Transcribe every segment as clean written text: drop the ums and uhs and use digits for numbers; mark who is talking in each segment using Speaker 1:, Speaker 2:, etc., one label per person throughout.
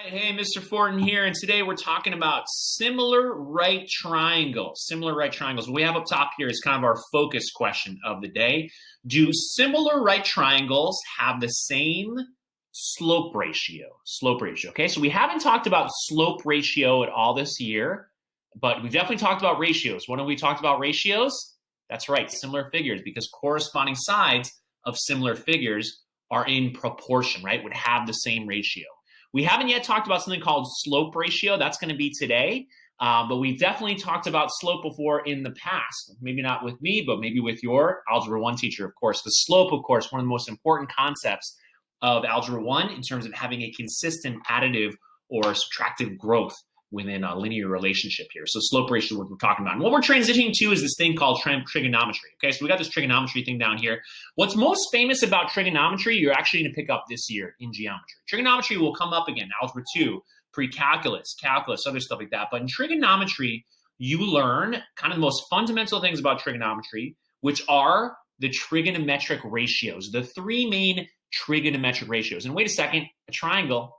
Speaker 1: Hey, Mr. Fortin here, and today we're talking about similar right triangles. Similar right triangles. What we have up top here is kind of our focus question of the day. Do similar right triangles have the same slope ratio? Slope ratio, okay? So we haven't talked about slope ratio at all this year, but we've definitely talked about ratios. When have we talked about ratios? That's right, similar figures, because corresponding sides of similar figures are in proportion, right? Would have the same ratio. We haven't yet talked about something called slope ratio. That's going to be today. But we've definitely talked about slope before in the past. Maybe not with me, but maybe with your Algebra 1 teacher, of course. The slope, of course, one of the most important concepts of Algebra 1 in terms of having a consistent additive or subtractive growth within a linear relationship here. So slope ratio is what we're talking about. And what we're transitioning to is this thing called trigonometry. Okay, so we got this trigonometry thing down here. What's most famous about trigonometry, you're actually going to pick up this year in geometry. Trigonometry will come up again, Algebra 2, pre-calculus, calculus, other stuff like that. But in trigonometry, you learn kind of the most fundamental things about trigonometry, which are the trigonometric ratios, the three main trigonometric ratios. And wait a second, a triangle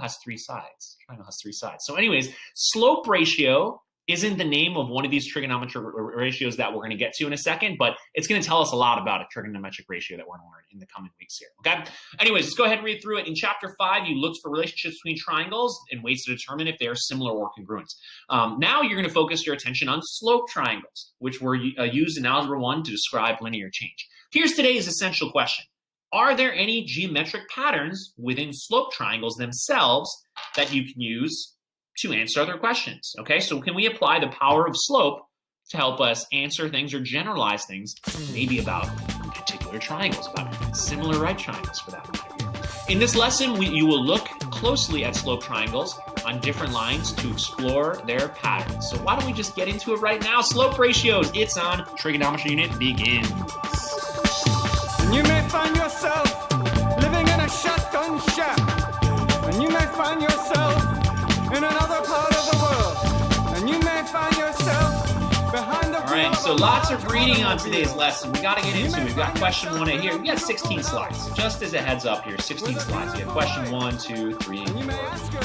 Speaker 1: has three sides. Triangle has three sides. So anyways, slope ratio isn't the name of one of these trigonometric ratios that we're going to get to in a second, but it's going to tell us a lot about a trigonometric ratio that we're going to learn in the coming weeks here, okay? Anyways, let's go ahead and read through it. In Chapter 5, you looked for relationships between triangles and ways to determine if they are similar or congruent. Now you're going to focus your attention on slope triangles, which were used in Algebra 1 to describe linear change. Here's today's essential question. Are there any geometric patterns within slope triangles themselves that you can use to answer other questions? Okay, so can we apply the power of slope to help us answer things or generalize things, maybe about particular triangles, about similar right triangles for that matter? In this lesson, you will look closely at slope triangles on different lines to explore their patterns. So why don't we just get into it right now? Slope ratios, it's on. Trigonometry unit begins.
Speaker 2: You may find yourself living in a shotgun shack, and you may find yourself in another part of the world, and you may find yourself behind the.
Speaker 1: All right, so lots of reading on today's lesson. We got to get into it. We've got question 1A here. We got 16 slides. Just as a heads up here, 16 slides. We have question 1, 2, 3, 4,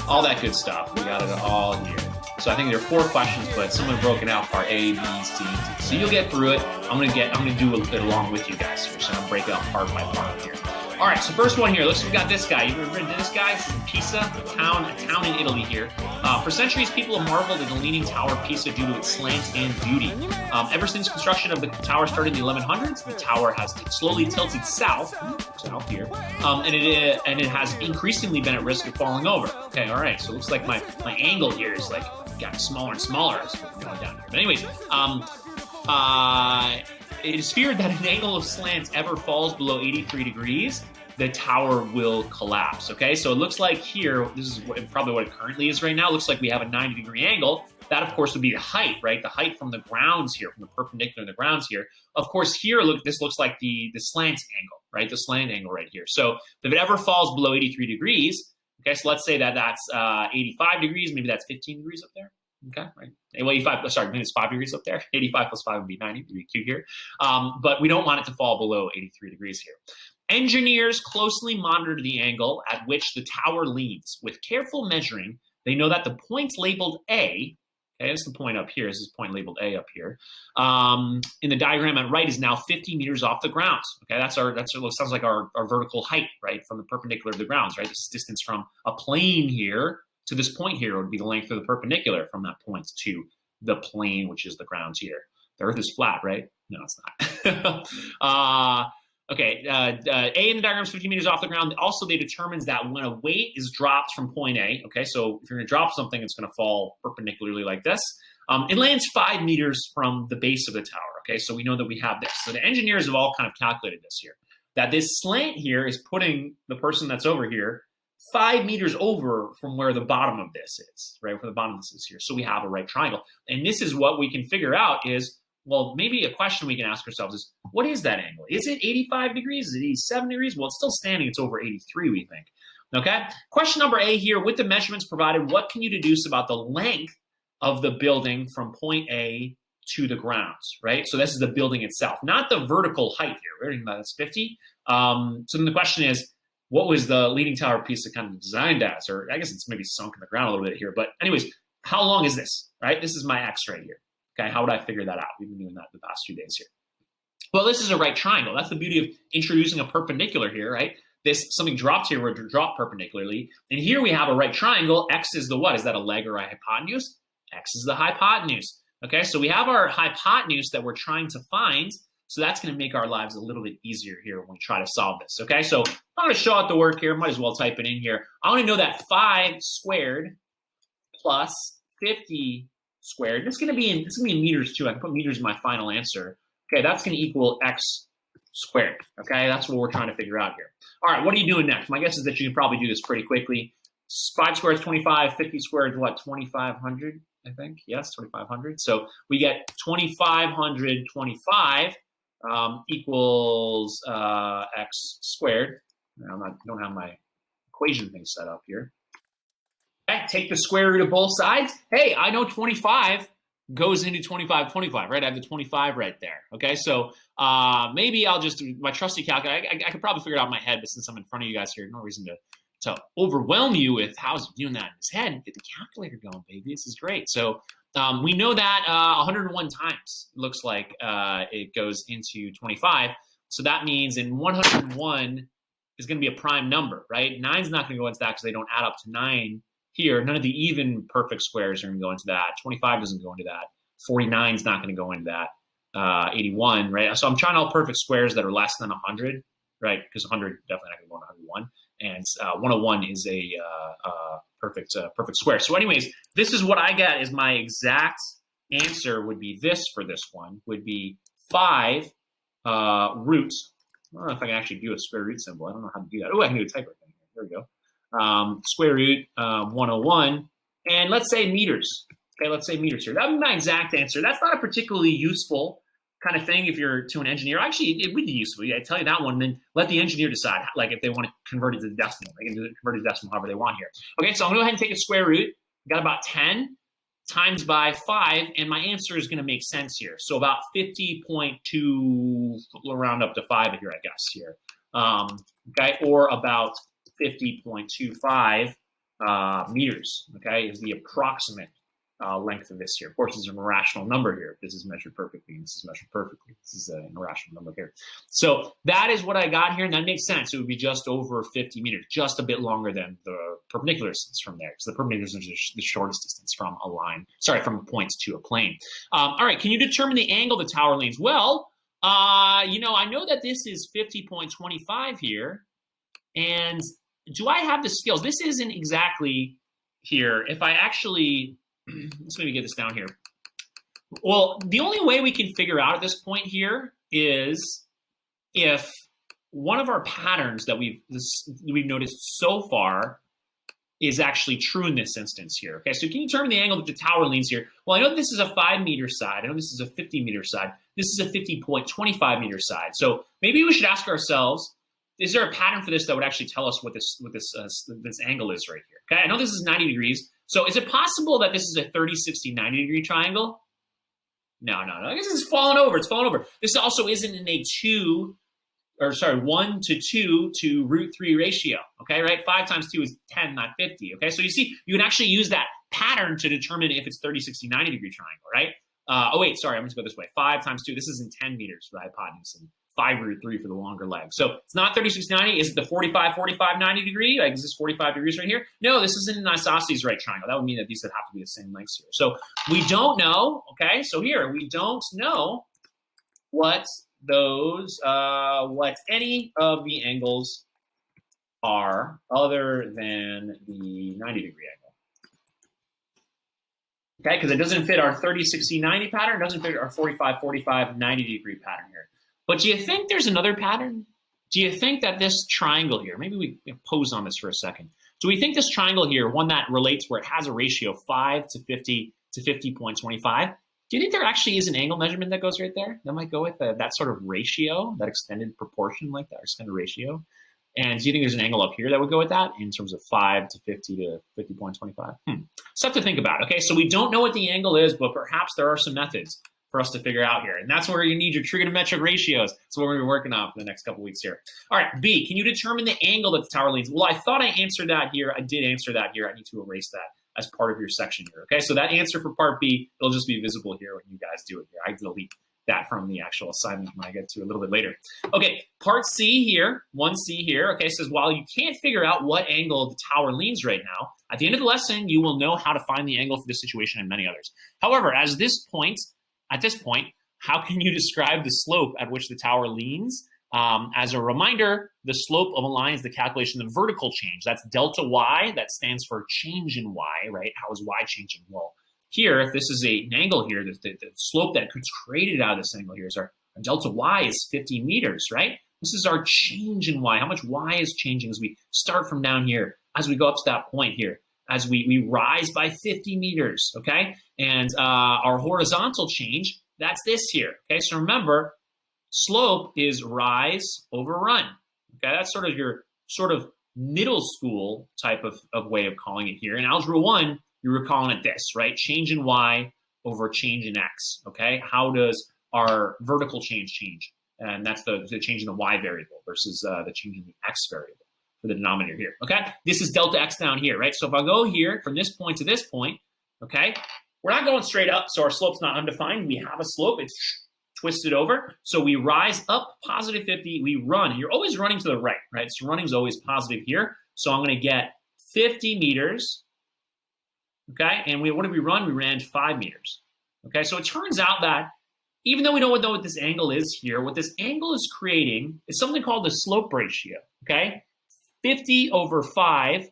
Speaker 1: all that good stuff. We got it all here. So I think there are 4 questions, but someone broken out part A, B, C, D. So you'll get through it. I'm gonna do it along with you guys here. So I'm gonna break it out part by part here. All right, so first one here. Looks, we got this guy. You ever been to this guy? This is Pisa, a town in Italy here. For centuries, people have marveled at the Leaning Tower of Pisa due to its slant and beauty. Ever since construction of the tower started in the 1100s, the tower has slowly tilted south here, and it has increasingly been at risk of falling over. Okay, all right. So it looks like my angle here is like getting smaller and smaller as we're going down here. But anyways, it is feared that an angle of slant ever falls below 83 degrees, the tower will collapse, okay? So it looks like here, this is probably what it currently is right now, it looks like we have a 90-degree angle. That, of course, would be the height, right? The height from the grounds here, from the perpendicular to the grounds here. Of course, here, look, this looks like the slant angle, right? The slant angle right here. So if it ever falls below 83 degrees, okay, so let's say that that's 85 degrees, maybe that's 15 degrees up there. Okay, right. Well, 85, sorry, maybe it's 5 degrees up there. 85 plus 5 would be 90, would be cute here. But we don't want it to fall below 83 degrees here. Engineers closely monitor the angle at which the tower leans. With careful measuring, they know that the point labeled A, okay, this is the point up here, this is the point labeled A up here, in the diagram on right is now 50 meters off the ground. Okay, that's what sounds like our vertical height, right, from the perpendicular to the grounds, right? This distance from a plane here to this point here would be the length of the perpendicular from that point to the plane, which is the grounds here. The Earth is flat, right? No, it's not. Okay, A in the diagram is 50 meters off the ground. Also, they determines that when a weight is dropped from point A, okay, so if you're going to drop something, it's going to fall perpendicularly like this. It lands 5 meters from the base of the tower, okay, so we know that we have this. So the engineers have all kind of calculated this here, that this slant here is putting the person that's over here 5 meters over from where the bottom of this is, right? Where the bottom of this is here. So we have a right triangle. And this is what we can figure out is, well, maybe a question we can ask ourselves is, what is that angle? Is it 85 degrees? Is it 87 degrees? Well, it's still standing. It's over 83, we think. Okay? Question number A here, with the measurements provided, what can you deduce about the length of the building from point A to the grounds, right? So this is the building itself, not the vertical height here. We're talking about that's 50. So then the question is, what was the leaning tower piece kind of designed as? Or I guess it's maybe sunk in the ground a little bit here. But anyways, how long is this, right? This is my X right here. Okay, how would I figure that out? We've been doing that the past few days here. Well, this is a right triangle. That's the beauty of introducing a perpendicular here, right? Something dropped here would drop perpendicularly. And here we have a right triangle. X is the what? Is that a leg or a hypotenuse? X is the hypotenuse. Okay, so we have our hypotenuse that we're trying to find. So that's going to make our lives a little bit easier here when we try to solve this. Okay, so I'm going to show out the work here. Might as well type it in here. I want to know that 5 squared plus 50 squared. It's going to be in meters too. I can put meters in my final answer. Okay, that's going to equal X squared. Okay, that's what we're trying to figure out here. All right, what are you doing next? My guess is that you can probably do this pretty quickly. 5 squared is 25. 50 squared is what? 2,500, I think. Yes, 2,500. So we get 2,525 equals X squared. I don't have my equation thing set up here. Okay, take the square root of both sides. Hey, I know 25 goes into 25, 25, right? I have the 25 right there. Okay, so maybe I'll just do my trusty calculator. I could probably figure it out in my head, but since I'm in front of you guys here, no reason to overwhelm you with how's he doing that in his head. Get the calculator going, baby. This is great. So we know that 101 times looks like it goes into 25. So that means in 101 is going to be a prime number, right? 9's not going to go into that because they don't add up to 9 here. None of the even perfect squares are going to go into that. 25 doesn't go into that. 49 is not going to go into that. 81, right? So I'm trying all perfect squares that are less than 100, right? Because 100 definitely not going to go into 101. And 101 is a perfect square. So anyways, this is what I get is my exact answer would be this for this one, would be 5 roots. I don't know if I can actually do a square root symbol. I don't know how to do that. Oh, I can do a typewriter thing here. There we go. Square root 101. And let's say meters. Okay, let's say meters here. That would be my exact answer. That's not a particularly useful kind of thing if you're to an engineer. Actually, it would be useful. I tell you that one, then let the engineer decide, like if they want to convert it to the decimal. They can convert it to decimal however they want here. Okay, so I'm going to go ahead and take a square root. Got about 10 times by 5, and my answer is going to make sense here. So about 50.2, we'll round up to 5 here, I guess, here. Okay, or about 50.25 meters, okay, is the approximate length of this here. Of course, it's an irrational number here. If this is measured perfectly, this is measured perfectly. This is an irrational number here. So that is what I got here, and that makes sense. It would be just over 50 meters, just a bit longer than the perpendicular distance from there, because the perpendicular is the shortest distance from a line, from a point to a plane. All right, can you determine the angle the tower leans? Well, I know that this is 50.25 here, and do I have the skills? This isn't exactly here. If I actually, let's maybe get this down here. Well, the only way we can figure out at this point here is if one of our patterns that we've noticed so far is actually true in this instance here. Okay, so can you determine the angle that the tower leans here? Well, I know this is a 5 meter side. I know this is a 50 meter side. This is a 50.25 meter side. So maybe we should ask ourselves, is there a pattern for this that would actually tell us what this angle is right here? Okay, I know this is 90 degrees. So is it possible that this is a 30, 60, 90 degree triangle? No. I guess it's fallen over. It's fallen over. This also isn't in a 1 to 2 to root 3 ratio. Okay, right? 5 times 2 is 10, not 50. Okay, so you see, you can actually use that pattern to determine if it's 30, 60, 90 degree triangle, right? I'm going to go this way. 5 times 2, this is in 10 meters for the hypotenuse, and 5 root 3 for the longer leg. So it's not 30, 60, 90. Is it the 45, 45, 90 degree? Like, is this 45 degrees right here? No, this isn't an isosceles right triangle. That would mean that these would have to be the same lengths here. So we don't know, okay? So here, we don't know what any of the angles are other than the 90 degree angle. Okay, because it doesn't fit our 30, 60, 90 pattern. It doesn't fit our 45, 45, 90 degree pattern here. But do you think there's another pattern? Do you think that this triangle here, maybe we pose on this for a second. Do we think this triangle here, one that relates where it has a ratio of 5 to 50 to 50.25, do you think there actually is an angle measurement that goes right there? That might go with that sort of ratio, that extended proportion like that, extended ratio? And do you think there's an angle up here that would go with that in terms of 5 to 50 to 50.25? Stuff to think about. Okay, so we don't know what the angle is, but perhaps there are some methods for us to figure out here. And that's where you need your trigonometric ratios. That's what we're going to be working on for the next couple weeks here. All right, B, can you determine the angle that the tower leans? Well, I thought I answered that here. I did answer that here. I need to erase that as part of your section here, okay? So that answer for part B, it'll just be visible here when you guys do it here. I delete that from the actual assignment when I get to a little bit later. Okay, part C here, 1C here, okay, says while you can't figure out what angle the tower leans right now, at the end of the lesson, you will know how to find the angle for this situation and many others. However, at this point, how can you describe the slope at which the tower leans? As a reminder, the slope of a line is the calculation of the vertical change. That's delta y, that stands for change in y, right? How is y changing? Well, here, if this is an angle here, the slope that gets created out of this angle here is our delta y is 50 meters, right? This is our change in y, how much y is changing as we start from down here, as we go up to that point here, as we rise by 50 meters, okay? And our horizontal change, that's this here, okay? So remember, slope is rise over run, okay? That's sort of your middle school type of way of calling it here. In Algebra 1, you were calling it this, right? Change in y over change in x, okay? How does our vertical change? And that's the change in the y variable versus the change in the x variable for the denominator here, okay? This is delta x down here, right? So if I go here from this point to this point, okay, we're not going straight up, so our slope's not undefined. We have a slope, it's twisted over. So we rise up positive 50, we run. And you're always running to the right, right? So running's always positive here. So I'm gonna get 50 meters, okay? And what did we run? We ran 5 meters, okay? So it turns out that even though we don't know what this angle is here, what this angle is creating is something called the slope ratio, okay? 50 over 5,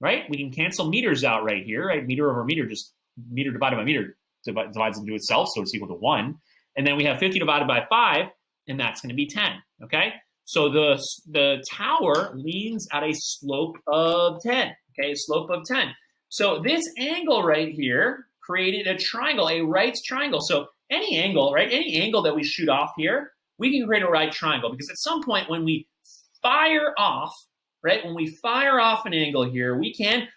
Speaker 1: right? We can cancel meters out right here, right? Meter over meter, just meter divided by meter divides into itself, so it's equal to 1. And then we have 50 divided by 5, and that's going to be 10, okay? So the tower leans at a slope of 10, okay? A slope of 10. So this angle right here created a triangle, a right triangle. So any angle, right? Any angle that we shoot off here, we can create a right triangle because at some point when we fire off, right? When we fire off an angle here, we can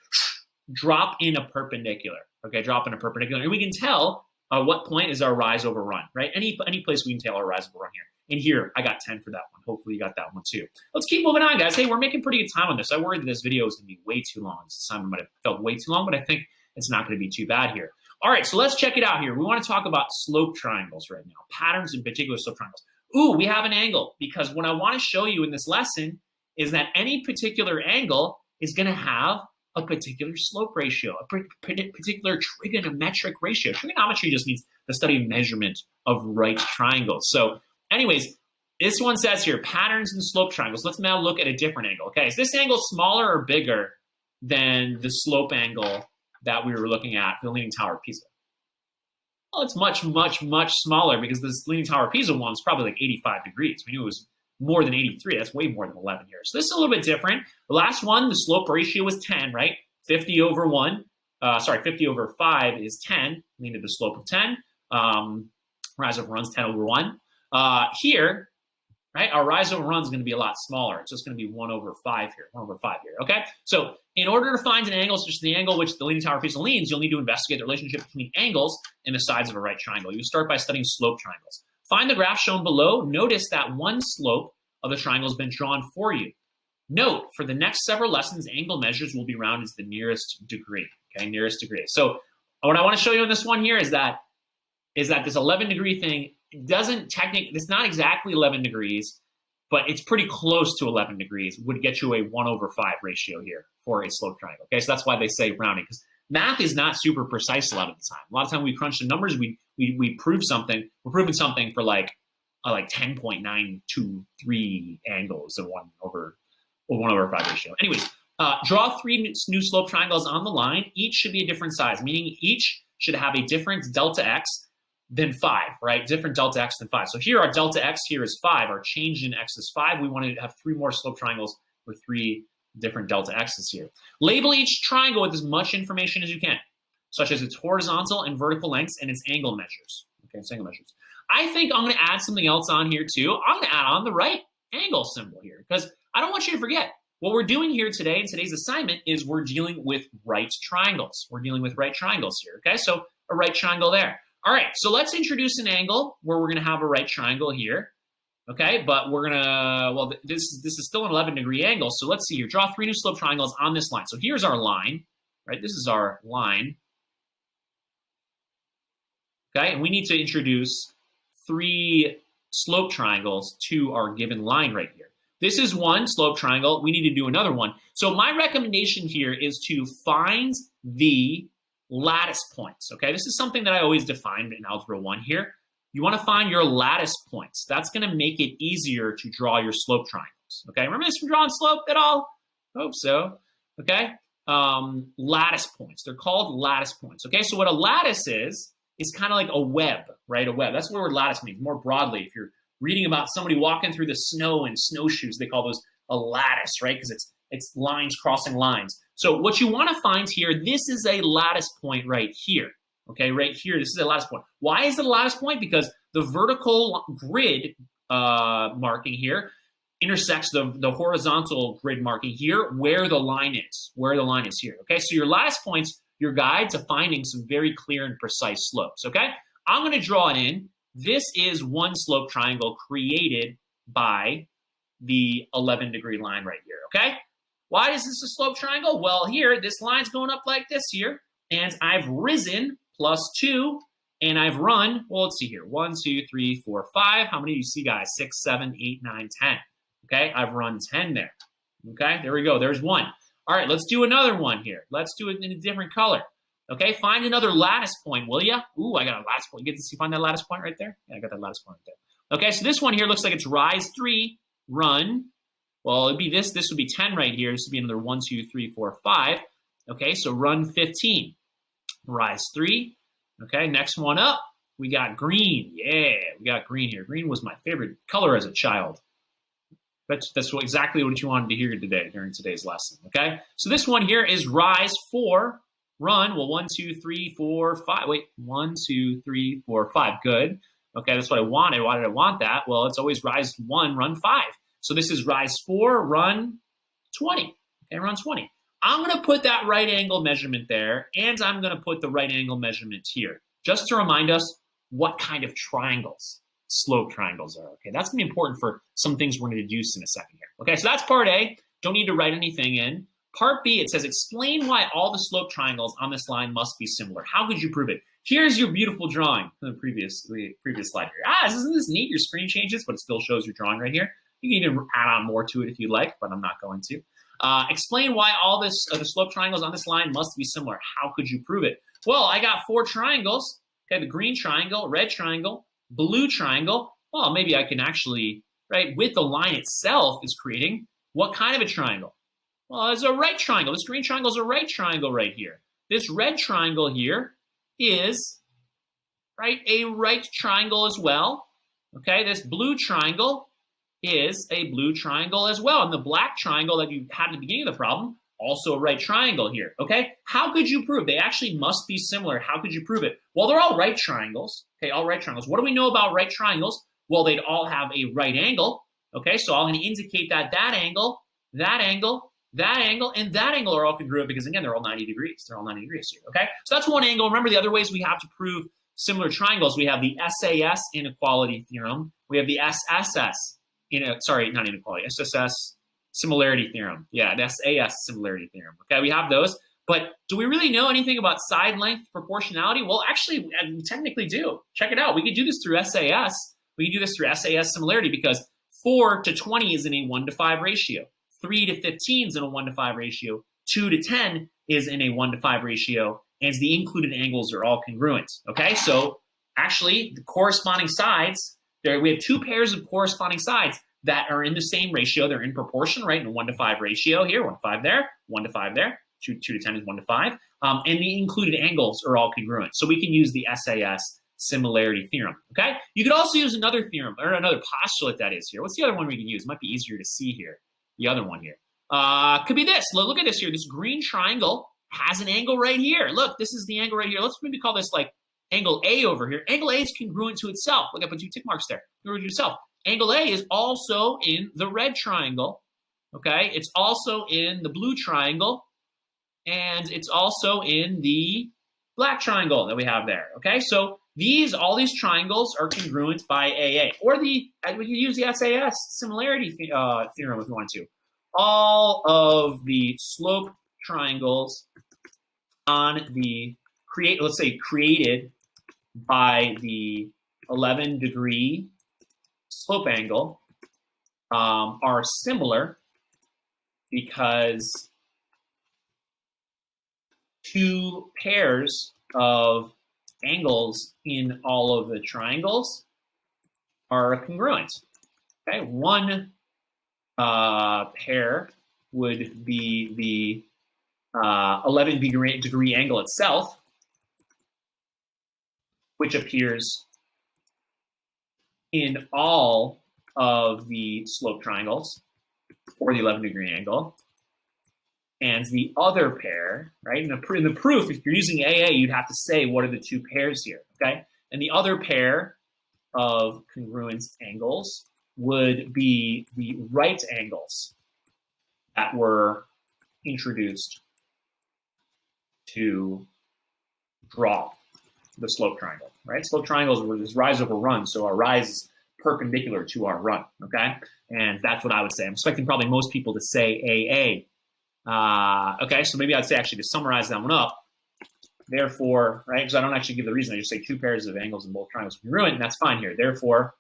Speaker 1: drop in a perpendicular, okay? Drop in a perpendicular. And we can tell what point is our rise over run, right? Any place we can tell our rise over run here. And here, I got 10 for that one. Hopefully you got that one too. Let's keep moving on, guys. Hey, we're making pretty good time on this. I worried that this video was going to be way too long. This assignment might have felt way too long, but I think it's not going to be too bad here. All right, so let's check it out here. We want to talk about slope triangles right now, patterns in particular slope triangles. Ooh, we have an angle because what I want to show you in this lesson is that any particular angle is going to have a particular slope ratio, a particular trigonometric ratio. Trigonometry just means the study of measurement of right triangles. So anyways, this one says here, patterns in slope triangles. Let's now look at a different angle, okay? Is this angle smaller or bigger than the slope angle that we were looking at for the Leaning Tower of Pisa? Well, it's much, much, much smaller because this Leaning Tower of Pisa one is probably like 85 degrees. We knew it was more than 83. That's way more than 11 here. So this is a little bit different. The last one, the slope ratio was 10, right? 50 over 5 is 10, meaning the slope of 10. Rise over run's 10 over 1. Here, right, our rise over run is going to be a lot smaller. It's just going to be 1 over 5 here, 1 over 5 here, okay? So in order to find an angle such as the angle which the Leaning Tower of Pisa leans, you'll need to investigate the relationship between angles and the sides of a right triangle. You start by studying slope triangles. Find the graph shown below. Notice that one slope of the triangle has been drawn for you. Note, for the next several lessons, angle measures will be rounded to the nearest degree, okay, nearest degree. So what I want to show you in this one here is that this 11 degree thing doesn't technically, it's not exactly 11 degrees, but it's pretty close to 11 degrees, would get you a 1 over 5 ratio here for a slope triangle, okay? So that's why they say rounding, because math is not super precise a lot of the time. A lot of time we crunch the numbers, we prove something, we're proving something for like 10.923 angles of 1 over 5 ratio. Anyways, draw 3 new slope triangles on the line. Each should be a different size, meaning each should have a different delta x than 5, right? Different delta x than 5. So here our delta x here is 5. Our change in x is 5. We want to have 3 more slope triangles with 3 different delta x's here. Label each triangle with as much information as you can, such as its horizontal and vertical lengths and its angle measures. Okay, its angle measures. I think I'm going to add something else on here too. I'm going to add on the right angle symbol here because I don't want you to forget. What we're doing here today in today's assignment is we're dealing with right triangles. We're dealing with right triangles here, okay? So a right triangle there. All right, so let's introduce an angle where we're going to have a right triangle here. Okay, but we're going to, well, this is still an 11-degree angle. So let's see here. Draw 3 new slope triangles on this line. So here's our line, right? This is our line. Okay, and we need to introduce 3 slope triangles to our given line right here. This is one slope triangle. We need to do another one. So my recommendation here is to find the lattice points. Okay, this is something that I always define in Algebra 1 here. You want to find your lattice points. That's going to make it easier to draw your slope triangles. Okay, remember this from drawing slope at all? Hope so. Okay, lattice points. They're called lattice points. Okay, so what a lattice is kind of like a web, right? A web. That's what word lattice means more broadly. If you're reading about somebody walking through the snow in snowshoes, they call those a lattice, right? Because it's lines crossing lines. So what you want to find here, this is a lattice point right here. Okay, right here, this is a lattice point. Why is it a lattice point? Because the vertical grid marking here intersects the horizontal grid marking here where the line is, here. Okay, so your lattice points, your guide to finding some very clear and precise slopes. Okay, I'm going to draw it in. This is one slope triangle created by the 11-degree line right here. Okay, why is this a slope triangle? Well, here, this line's going up like this here, and I've risen +2, and I've run, well, let's see here, 1, 2, 3, 4, 5. How many do you see, guys? 6, 7, 8, 9, 10. Okay, I've run 10 there. Okay, there we go. There's one. All right, let's do another one here. Let's do it in a different color. Okay, find another lattice point, will ya? Ooh, I got a lattice point. You get to see, find that lattice point right there? Yeah, I got that lattice point right there. Okay, so this one here looks like it's rise 3, run. Well, it'd be this. This would be 10 right here. This would be another 1, 2, 3, 4, 5. Okay, so run 15. Rise 3. Okay, next one up, we got green. Yeah, we got green here. Green was my favorite color as a child. That's exactly what you wanted to hear today during today's lesson. Okay, so this one here is rise 4, run. Well, 1, 2, 3, 4, 5. Wait, 1, 2, 3, 4, 5. Good. Okay, that's what I wanted. Why did I want that? Well, it's always rise 1, run 5. So this is rise 4, run 20. Okay, run 20. I'm going to put that right angle measurement there, and I'm going to put the right angle measurement here, just to remind us what kind of triangles slope triangles are. Okay, that's going to be important for some things we're going to deduce in a second here. Okay, so that's part A. Don't need to write anything in. Part B, it says, explain why all the slope triangles on this line must be similar. How could you prove it? Here's your beautiful drawing from the previous slide here. Isn't this neat? Your screen changes, but it still shows your drawing right here. You can even add on more to it if you like, but I'm not going to. Explain why all the slope triangles on this line must be similar. How could you prove it? Well, I got 4 triangles. Okay, the green triangle, red triangle, blue triangle. Well, maybe I can actually, right, with the line itself is creating what kind of a triangle? Well, it's a right triangle. This green triangle is a right triangle right here. This red triangle here is, right, a right triangle as well. Okay, this blue triangle is a blue triangle as well. And the black triangle that you had at the beginning of the problem, also a right triangle here, okay? How could you prove? They actually must be similar. How could you prove it? Well, they're all right triangles, okay, all right triangles. What do we know about right triangles? Well, they'd all have a right angle, okay? So I'm going to indicate that that angle, that angle, that angle, and that angle are all congruent because, again, they're all 90 degrees. They're all 90 degrees here, okay? So that's one angle. Remember, the other ways we have to prove similar triangles, we have the SAS inequality theorem. We have the SSS, not inequality, SSS similarity theorem. Yeah, the SAS similarity theorem. Okay, we have those. But do we really know anything about side length proportionality? Well, actually, we technically do. Check it out. We could do this through SAS. We can do this through SAS similarity because 4 to 20 is in a 1-to-5 ratio. 3 to 15 is in a 1-to-5 ratio. 2 to 10 is in a 1-to-5 ratio. And the included angles are all congruent. Okay, so actually, the corresponding sides, we have 2 pairs of corresponding sides that are in the same ratio. They're in proportion, right? In a 1-to-5 ratio here, 1 to 5 there, 1 to 5 there, 2 to 10 is 1 to 5. And the included angles are all congruent. So we can use the SAS similarity theorem, okay? You could also use another theorem, or another postulate that is here. What's the other one we can use? It might be easier to see here, the other one here. Could be this. Look at this here. This green triangle has an angle right here. Look, this is the angle right here. Let's maybe call this like angle A over here. Angle A is congruent to itself. Look, I put 2 tick marks there. Congruent to itself. Angle A is also in the red triangle, okay? It's also in the blue triangle, and it's also in the black triangle that we have there, okay? So All these triangles are congruent by AA. Or we can use the SAS similarity theorem if you want to. All of the slope triangles on the created by the 11-degree slope angle are similar because two pairs of angles in all of the triangles are congruent. Okay, one pair would be the 11-degree angle itself, which appears in all of the slope triangles for the 11-degree angle. And the other pair, right? In the proof, if you're using AA, you'd have to say what are the two pairs here, okay? And the other pair of congruent angles would be the right angles that were introduced to draw the slope triangle, right? Slope triangles were this rise over run, so our rise is perpendicular to our run, okay? And that's what I would say. I'm expecting probably most people to say AA. Okay, so maybe I'd say actually to summarize that one up, therefore, right, because I don't actually give the reason, I just say two pairs of angles in both triangles are congruent, and that's fine here. Therefore,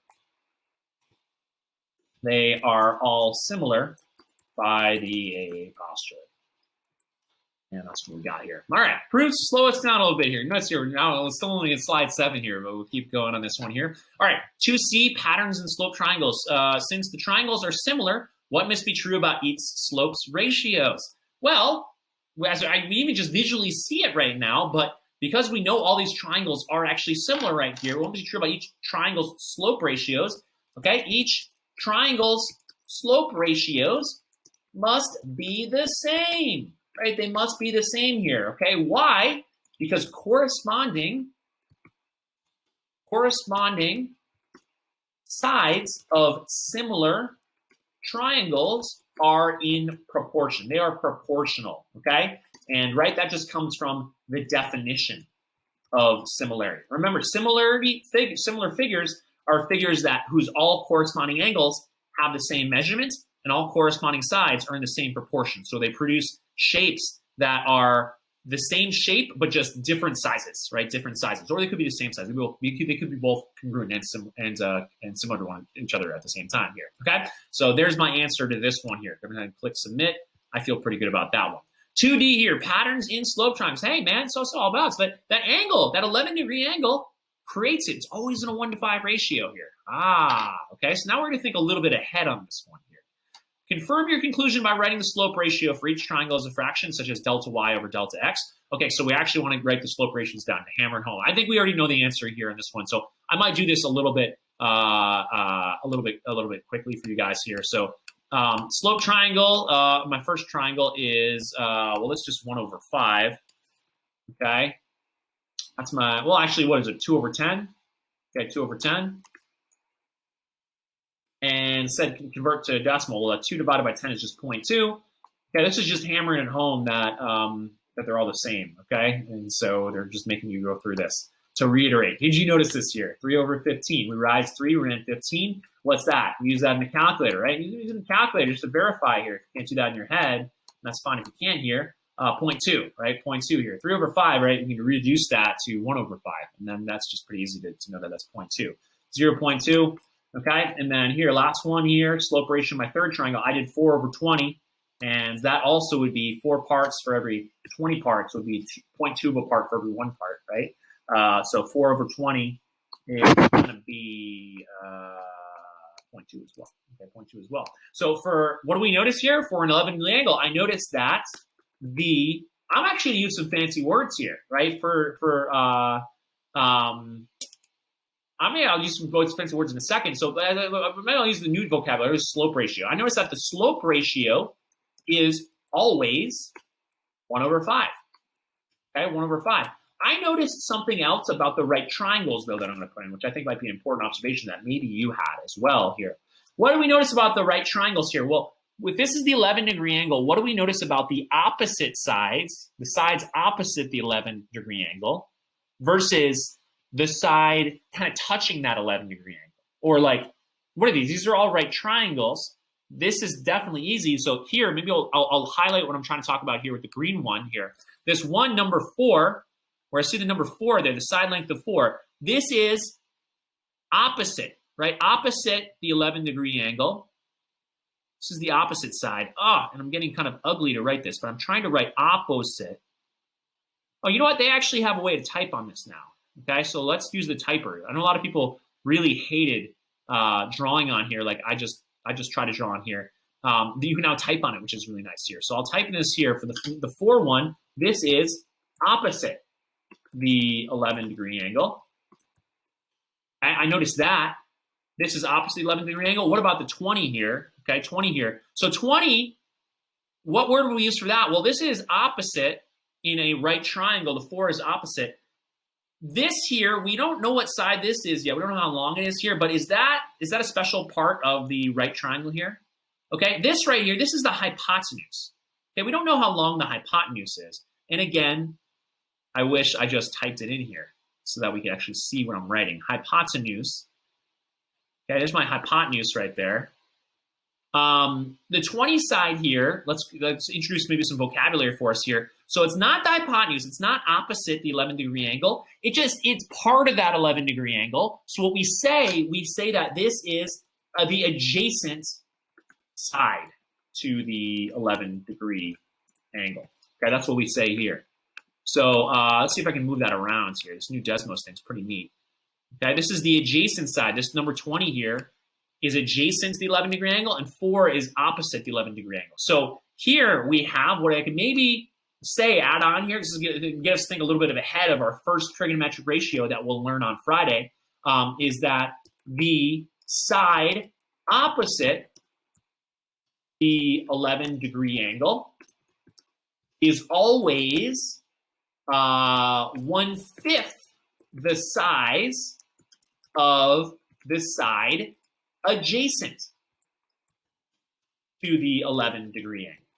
Speaker 1: they are all similar by the AA postulate. And that's what we got here. All right, proofs, slow us down a little bit here. Notice here, now we're still only in slide 7 here, but we'll keep going on this one here. All right, 2C, patterns in slope triangles. Since the triangles are similar, what must be true about each slope's ratios? Well, we even just visually see it right now, but because we know all these triangles are actually similar right here, what must be true about each triangle's slope ratios? Okay, each triangle's slope ratios must be the same, right? They must be the same here, okay? Why? Because corresponding sides of similar triangles are in proportion. They are proportional, okay? And right, that just comes from the definition of similarity. Remember, similar figures are figures whose all corresponding angles have the same measurement and all corresponding sides are in the same proportion. So they produce shapes that are the same shape, but just different sizes, right? Different sizes, or they could be the same size. They could be both congruent and similar to each other at the same time here. Okay, so there's my answer to this one here. I'm going to click submit. I feel pretty good about that one. 2D here, patterns in slope triangles. Hey man, so all about it. But that angle, that 11-degree angle, creates it. It's always in a 1-to-5 ratio here. Okay. So now we're going to think a little bit ahead on this one here. Confirm your conclusion by writing the slope ratio for each triangle as a fraction, such as delta y over delta x. Okay, so we actually want to write the slope ratios down to hammer it home. I think we already know the answer here in this one, so I might do this a little bit quickly for you guys here. So slope triangle. My first triangle is well, let's just 1 over 5. Okay, that's my. Well, actually, what is it? 2 over 10. Okay, 2 over 10. And said convert to decimal. Well, 2 divided by 10 is just 0.2. Okay, this is just hammering it home that that they're all the same. Okay, and so they're just making you go through this. To reiterate, did you notice this here? 3 over 15. We rise 3, we're in 15. What's that? We use that in the calculator, right? You use it in the calculator just to verify here. If you can't do that in your head, that's fine if you can here. 0.2, right? 0.2 here. 3 over 5, right? You can reduce that to 1 over 5. And then that's just pretty easy to know that that's 0.2. 0.2. Okay, and then here, last one here, slope ratio, my third triangle, I did 4 over 20, and that also would be 4 parts for every 20 parts, would be 0.2 of a part for every 1 part, right? So 4 over 20 is going to be 0.2 as well. Okay, 0.2 as well. So for, what do we notice here? For an 11-degree angle, I noticed that I'm actually going to use some fancy words here, right? I'll use some fancy words in a second. So I'll use the new vocabulary, slope ratio. I noticed that the slope ratio is always 1 over 5. Okay, 1 over 5. I noticed something else about the right triangles, though, that I'm going to put in, which I think might be an important observation that maybe you had as well here. What do we notice about the right triangles here? Well, if this is the 11-degree angle, what do we notice about the opposite sides, the sides opposite the 11-degree angle, versus the side kind of touching that 11-degree angle. Or like, what are these? These are all right triangles. This is definitely easy. So here, maybe I'll highlight what I'm trying to talk about here with the green one here. This one, number 4, where I see the number 4 there, the side length of 4, this is opposite, right? Opposite the 11-degree angle. This is the opposite side. And I'm getting kind of ugly to write this, but I'm trying to write opposite. Oh, you know what? They actually have a way to type on this now. Okay, so let's use the typer. I know a lot of people really hated drawing on here. Like I just try to draw on here. You can now type on it, which is really nice here. So I'll type this here for the 4 one. This is opposite the 11-degree angle. I noticed that. This is opposite the 11-degree angle. What about the 20 here? Okay, 20 here. So 20, what word would we use for that? Well, this is opposite in a right triangle. The 4 is opposite. This here, we don't know what side this is yet. We don't know how long it is here, but is that a special part of the right triangle here? Okay, this right here, this is the hypotenuse. Okay, we don't know how long the hypotenuse is. And again, I wish I just typed it in here so that we could actually see what I'm writing. Hypotenuse. Okay, there's my hypotenuse right there. The 20 side here, let's introduce maybe some vocabulary for us here. So it's not the hypotenuse, it's not opposite the 11-degree angle. It's part of that 11-degree angle. So what we say that this is the adjacent side to the 11-degree angle. Okay, that's what we say here. So let's see if I can move that around here. This new Desmos thing's pretty neat. Okay, this is the adjacent side. This number 20 here is adjacent to the 11-degree angle, and 4 is opposite the 11-degree angle. So here we have what I could maybe say, add on here. This is going to get us to think a little bit of ahead of our first trigonometric ratio that we'll learn on Friday, is that the side opposite the 11-degree angle is always 1/5 the size of the side adjacent to the 11-degree angle.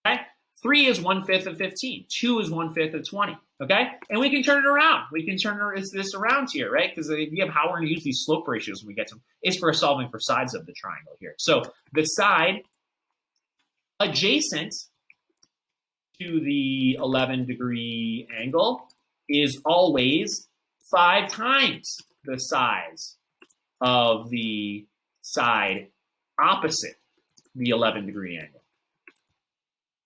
Speaker 1: Okay? 3 is 1/5 of 15. 2 is 1/5 of 20. Okay? And we can turn it around. We can turn this around here, right? Because the idea of how we're going to use these slope ratios when we get to them is for solving for sides of the triangle here. So the side adjacent to the 11-degree angle is always 5 times the size of the side opposite the 11-degree angle.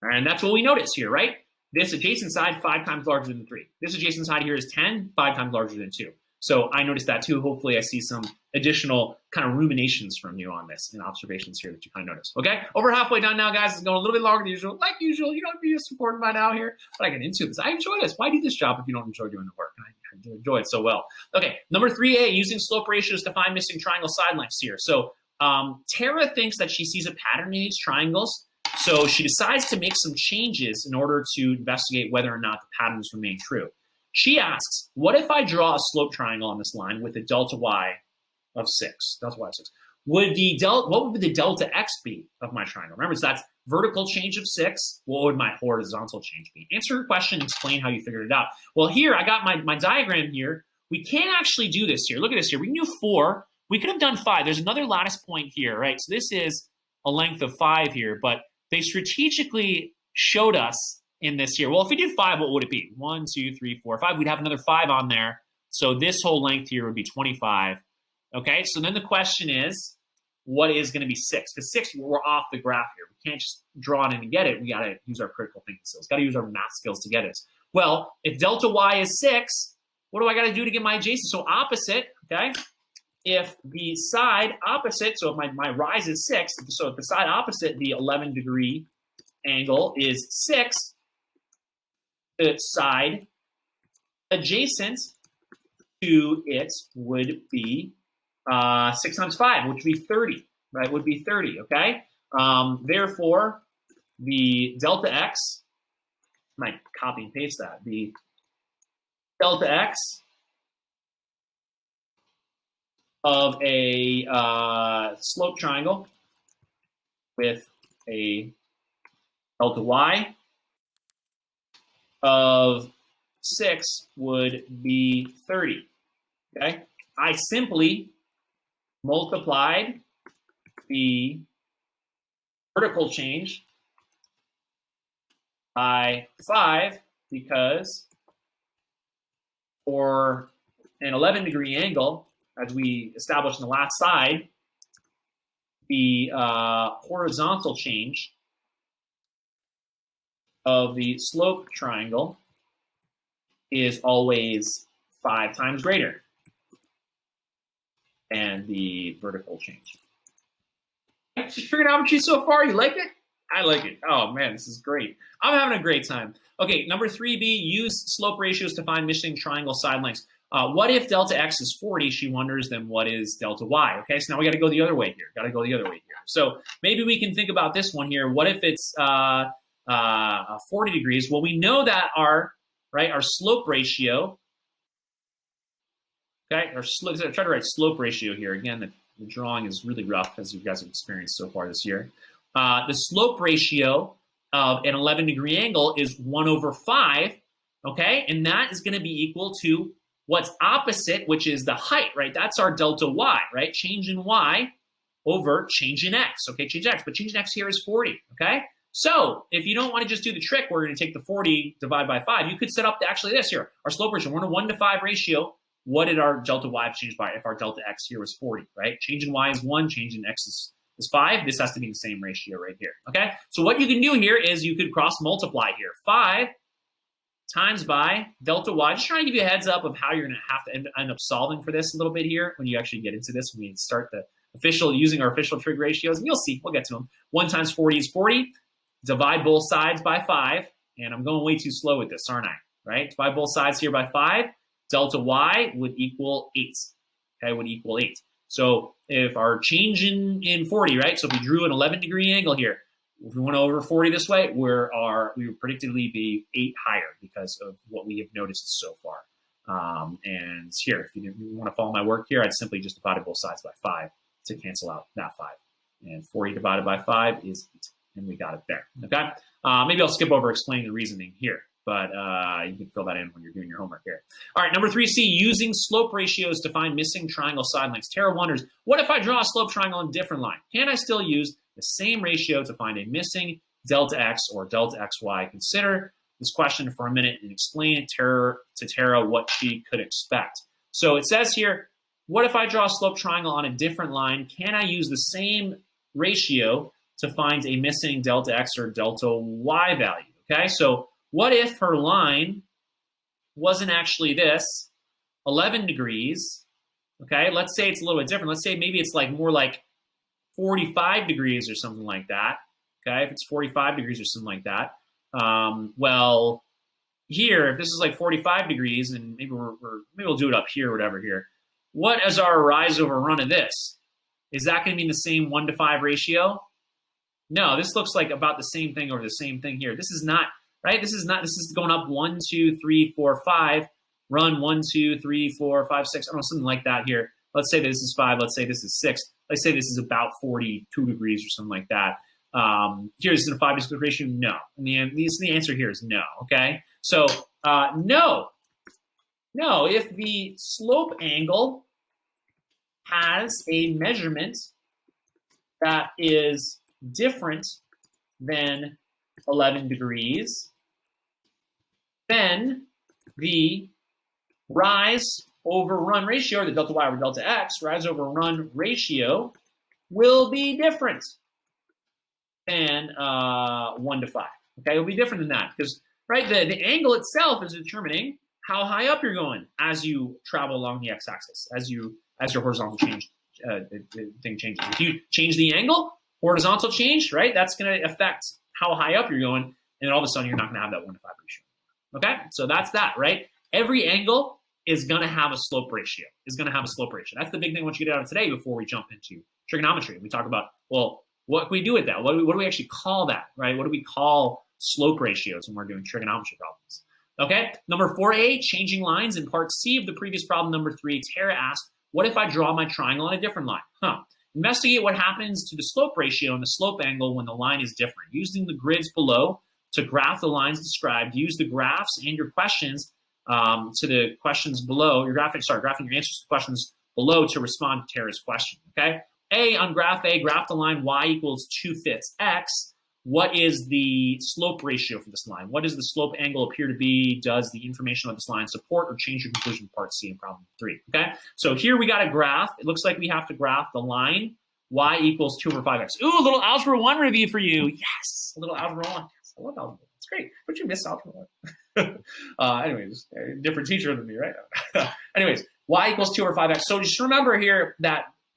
Speaker 1: And that's what we notice here, right? This adjacent side, 5 times larger than 3. This adjacent side here is 10, 5 times larger than 2. So I noticed that too. Hopefully I see some additional kind of ruminations from you on this and observations here that you kind of notice. Okay, over halfway done now, guys. It's going a little bit longer than usual. Like usual, you don't be supported by now here, but I get into this. I enjoy this. Why do this job if you don't enjoy doing the work? And I enjoy it so well. Okay, number 3A, using slope ratios to find missing triangle side lengths here. So Tara thinks that she sees a pattern in these triangles. So she decides to make some changes in order to investigate whether or not the patterns remain true. She asks, what if I draw a slope triangle on this line with a delta y of 6? Delta y of 6. What would the delta x be of my triangle? Remember, so that's vertical change of 6. What would my horizontal change be? Answer your question and explain how you figured it out. Well, here, I got my diagram here. We can't actually do this here. Look at this here. We can do 4. We could have done 5. There's another lattice point here, right? So this is a length of 5 here, but they strategically showed us in this here. Well, if we did 5, what would it be? 1, 2, 3, 4, 5. We'd have another 5 on there. So this whole length here would be 25. Okay, so then the question is, what is going to be 6? Because 6, we're off the graph here. We can't just draw it in and get it. We got to use our critical thinking skills. Got to use our math skills to get this. Well, if delta y is 6, what do I got to do to get my adjacent? So opposite, okay? If the side opposite, so if my rise is 6, so if the side opposite the 11-degree angle is 6, the side adjacent to it would be 6 times 5, which would be 30, right? Would be 30, okay? Therefore, the delta x, I might copy and paste that. The delta x of a slope triangle with a delta y of 6 would be 30, okay? I simply multiplied the vertical change by 5 because for an 11-degree angle, as we established in the last slide, the horizontal change of the slope triangle is always 5 times greater than the vertical change. Trigonometry so far, you like it? I like it. Oh man, this is great. I'm having a great time. Okay, number 3B, use slope ratios to find missing triangle side lengths. What if delta x is 40? She wonders, then what is delta y? Okay, so now we got to go the other way here. So maybe we can think about this one here. What if it's 40 degrees? Well, we know that our slope ratio. Okay, try to write slope ratio here. Again, the drawing is really rough, as you guys have experienced so far this year. The slope ratio of an 11-degree angle is 1/5, okay? And that is going to be equal to what's opposite, which is the height, right? That's our delta y, right? Change in y over change in x, okay? Change in x, but change in x here is 40, okay? So if you don't want to just do the trick, we're going to take the 40, divide by 5. You could set up actually this here, our slope ratio. We're in a 1-to-5 ratio. What did our delta y have changed by if our delta x here was 40, right? Change in y is 1, change in x is 5. This has to be the same ratio right here, okay? So what you can do here is you could cross multiply here. 5 times by delta y. Just trying to give you a heads up of how you're going to have to end up solving for this a little bit here when you actually get into this, when we start using our official trig ratios, and you'll see, we'll get to them. 1 times 40 is 40. Divide both sides by 5, and I'm going way too slow with this, aren't I? Right? Divide both sides here by 5. Delta y would equal 8. Okay, would equal 8. So if our change in 40, right? So if we drew an 11-degree angle here, if we went over 40 this way, we would predictably be 8 higher because of what we have noticed so far. And here, if you want to follow my work here, I'd simply just divide both sides by 5 to cancel out that 5. And 40 divided by 5 is 8. And we got it there, okay? Maybe I'll skip over explaining the reasoning here, but you can fill that in when you're doing your homework here. All right, number 3C, using slope ratios to find missing triangle side lengths. Tara wonders, what if I draw a slope triangle in a different line? Can I still use the same ratio to find a missing delta x or delta xy? Consider this question for a minute and explain to Tara what she could expect. So it says here, what if I draw a slope triangle on a different line? Can I use the same ratio to find a missing delta x or delta y value? Okay, so what if her line wasn't actually this, 11 degrees, okay? Let's say it's a little bit different. Let's say maybe it's like more like 45 degrees or something like that, okay? If it's 45 degrees or something like that. Well, here, if this is like 45 degrees, and maybe we'll do it up here or whatever here. What is our rise over run of this? Is that going to be in the same 1-to-5 ratio? No, this looks like about the same thing over the same thing here. This is not, right? This is going up 1, 2, 3, 4, 5. Run 1, 2, 3, 4, 5, 6. I don't know, something like that here. Let's say this is 5. Let's say this is 6. Let's say this is about 42 degrees or something like that. Here, is it a 5-to-6 ratio? No. And the answer here is no, okay? So, no. No, if the slope angle has a measurement that is different than 11 degrees, then the rise over run ratio, or the delta y over delta x, rise over run ratio, will be different than 1-to-5. Okay, it'll be different than that because, right, the angle itself is determining how high up you're going as you travel along the x-axis, as your horizontal thing changes. If you change the angle, horizontal change, right, that's going to affect how high up you're going, and then all of a sudden you're not going to have that 1-to-5 ratio. Okay, so that's that, right? Every angle is going to have a slope ratio. That's the big thing I want you to get out of today before we jump into trigonometry. We talk about, well, what can we do with that? What do we actually call that, right? What do we call slope ratios when we're doing trigonometry problems? Okay, number 4A, changing lines. In part C of the previous problem, number 3, Tara asked, what if I draw my triangle on a different line? Investigate what happens to the slope ratio and the slope angle when the line is different. Using the grids below to graph the lines described, use the graphs and your questions to the questions below. You're graphing your answers to the questions below to respond to Tara's question, okay? On graph A, graph the line y equals 2/5 x. What is the slope ratio for this line? What does the slope angle appear to be? Does the information on this line support or change your conclusion? Part C in problem 3, okay? So here we got a graph. It looks like we have to graph the line y equals 2/5x. Ooh, a little Algebra 1 review for you. Yes, a little Algebra 1. Yes, I love Algebra 1. It's great. Don't you miss Algebra 1? Anyways, different teacher than me, right? Anyways, y equals 2/5x. So just remember here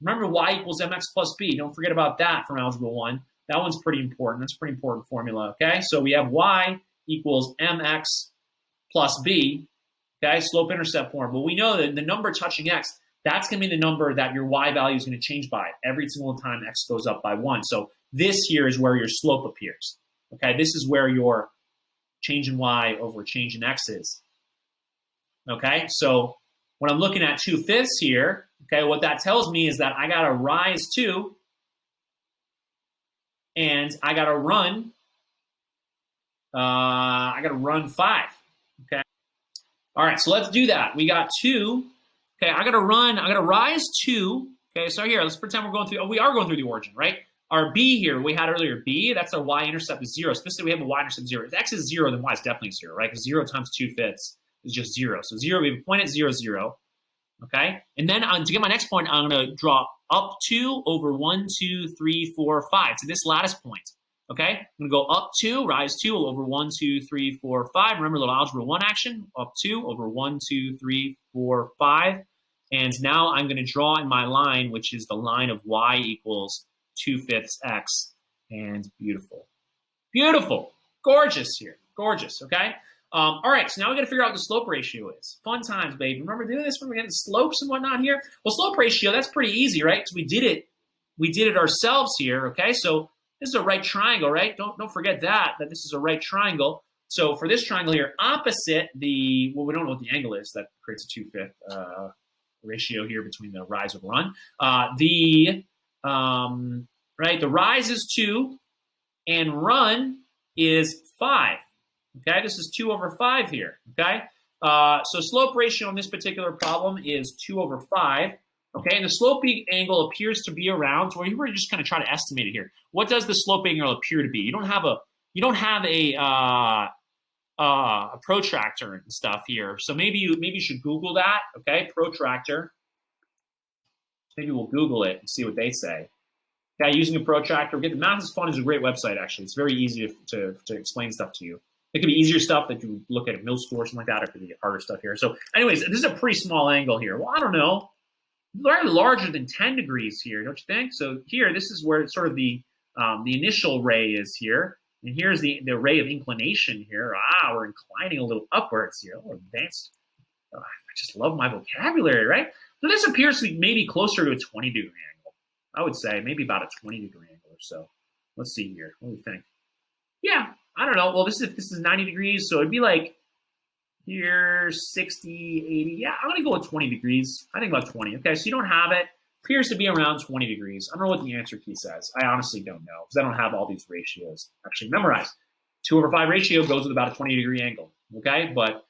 Speaker 1: remember y equals mx plus b. Don't forget about that from Algebra 1. That one's pretty important. That's a pretty important formula, okay? So we have y equals mx plus b, okay? Slope-intercept form. But we know that the number touching x, that's going to be the number that your y value is going to change by every single time x goes up by 1. So this here is where your slope appears, okay? This is where your change in y over change in x is, okay? So when I'm looking at 2/5 here, okay, what that tells me is that I got to rise 2, and I got to run 5, okay? All right, so let's do that. We got 2. Okay, I got to rise 2. Okay, so here, let's pretend we're going through, we are going through the origin, right? Our b here, we had earlier b, that's our y-intercept is 0. So this is, we have a y-intercept 0. If x is 0, then y is definitely 0, right? Because 0 times 2/5 is just 0. So 0, we have a point at 0, 0. Okay, and then to get my next point, I'm going to draw up 2 over 1, 2, 3, 4, 5 to this lattice point. Okay, I'm going to go up 2, rise 2 over 1, 2, 3, 4, 5. Remember a little Algebra 1 action, up 2 over 1, 2, 3, 4, 5. And now I'm going to draw in my line, which is the line of y equals 2/5 x. And beautiful. Beautiful. Gorgeous here. Gorgeous, okay? All right, so now we got to figure out what the slope ratio is. Fun times, baby. Remember doing this when we're getting slopes and whatnot here? Well, slope ratio, that's pretty easy, right? Because we did it ourselves here, okay? So this is a right triangle, right? Don't forget that this is a right triangle. So for this triangle here, opposite we don't know what the angle is. That creates a 2/5 ratio here between the rise and run. The rise is 2 and run is 5. Okay, this is 2/5 here, okay? So slope ratio in this particular problem is 2/5, okay? And the sloping angle appears to be around, so we're just kind of trying to estimate it here. What does the sloping angle appear to be? You don't have a protractor and stuff here, so maybe you should Google that, okay? Protractor. Maybe we'll Google it and see what they say. Okay, using a protractor. The Math is Fun is a great website, actually. It's very easy to explain stuff to you. It could be easier stuff that you look at middle school or something like that, or it could be harder stuff here. So anyways, this is a pretty small angle here. Well, I don't know. Very larger than 10 degrees here, don't you think? So here, this is where it's sort of the initial ray is here. And here's the ray of inclination here. We're inclining a little upwards here. A little advanced. I just love my vocabulary, right? So this appears to be maybe closer to a 20-degree angle. I would say maybe about a 20-degree angle or so. Let's see here. What do you think? Yeah, I don't know. Well, this is 90 degrees, so it'd be like here 60, 80. Yeah, I'm going to go with 20 degrees. I think about 20. Okay, so you don't have it. Appears to be around 20 degrees. I don't know what the answer key says. I honestly don't know because I don't have all these ratios actually memorized. 2/5 ratio goes with about a 20-degree angle, okay? But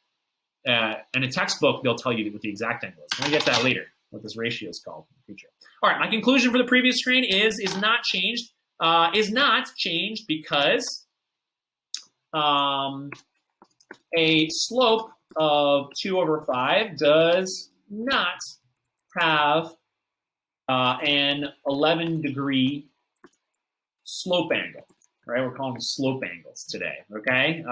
Speaker 1: in a textbook, they'll tell you what the exact angle is. We'll get that later, what this ratio is called in the future. All right, my conclusion for the previous screen is not changed. Is not changed because a slope of 2/5 does not have an 11-degree slope angle, right? We're calling them slope angles today, okay?